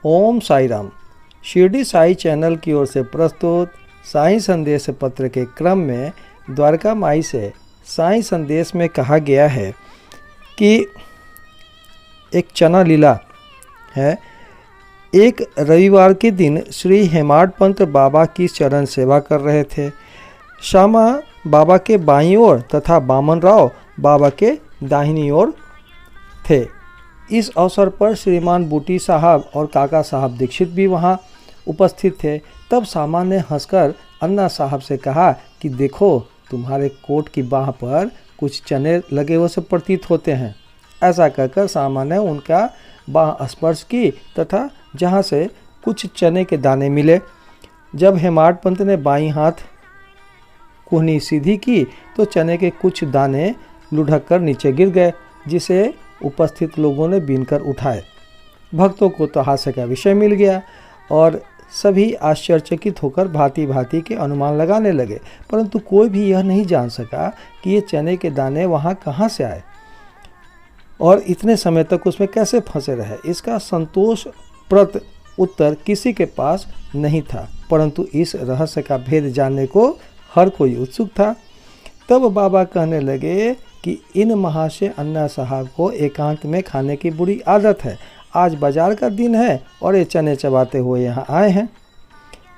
ओम Sai Ram. Shirdi Sai channel की ओर से प्रस्तुत साई संदेश पत्र के क्रम में द्वारका माई से साई संदेश में कहा गया है कि एक चना लीला है। एक रविवार के दिन श्री हेमाड पंत बाबा की चरण सेवा कर रहे थे। श्यामा बाबा के बाईं ओर तथा बामन राव बाबा के दाहिनी ओर थे। इस अवसर पर श्रीमान बूटी साहब और काका साहब दीक्षित भी वहां उपस्थित थे। तब सामा ने हंसकर अन्ना साहब से कहा कि देखो, तुम्हारे कोट की बाह पर कुछ चने लगे हुए से प्रतीत होते हैं। ऐसा कहकर सामा ने उनका बाह स्पर्श की तथा जहां से कुछ चने के दाने मिले। जब हेमाड पंत ने बाईं हाथ कुहनी सीधी की तो चने के कुछ दाने लुढ़क कर नीचे गिर गए, जिसे उपस्थित लोगों ने बीनकर उठाए। भक्तों को तो हास्य का विषय मिल गया और सभी आश्चर्यचकित होकर भांति भांति के अनुमान लगाने लगे, परंतु कोई भी यह नहीं जान सका कि ये चने के दाने वहाँ कहाँ से आए और इतने समय तक उसमें कैसे फंसे रहे। इसका संतोषप्रद उत्तर किसी के पास नहीं था, परंतु इस रहस्य का भेद जानने को हर कोई उत्सुक था। तब बाबा कहने लगे कि इन महाशय अन्ना साहब को एकांत में खाने की बुरी आदत है। आज बाजार का दिन है और ये चने चबाते हुए यहाँ आए हैं।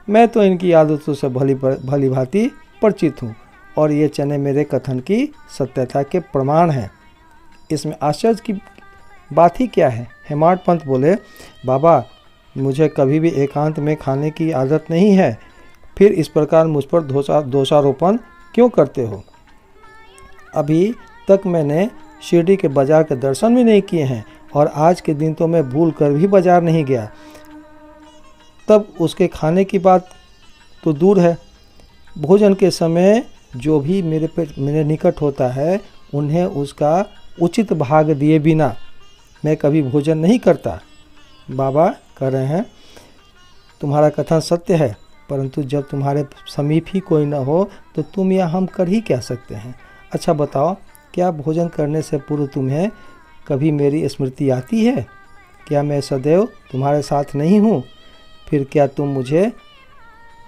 मैं तो इनकी आदतों से भली भांति परिचित हूँ और ये चने मेरे कथन की सत्यता के प्रमाण हैं। इसमें आश्चर्य की बात ही क्या है। हेमाड पंत बोले, बाबा, मुझे कभी भी एकांत में खाने की आदत नहीं है, फिर इस प्रकार मुझ पर दोषारोपण क्यों करते हो? अभी तक मैंने शिरडी के बाजार के दर्शन भी नहीं किए हैं और आज के दिन तो मैं भूल कर भी बाजार नहीं गया। तब उसके खाने की बात तो दूर है। भोजन के समय जो भी मेरे निकट होता है, उन्हें उसका उचित भाग दिए बिना मैं कभी भोजन नहीं करता। बाबा कह रहे हैं, तुम्हारा कथन सत्य है, परंतु जब तुम्हारे समीप ही कोई न हो तो तुम या हम कर ही क्या सकते हैं। अच्छा बताओ, क्या भोजन करने से पूर्व तुम्हें कभी मेरी स्मृति आती है? क्या मैं सदैव तुम्हारे साथ नहीं हूँ? फिर क्या तुम मुझे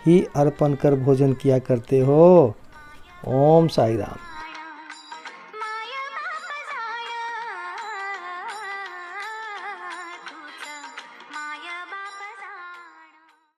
ही अर्पण कर भोजन किया करते हो? ओम साई राम।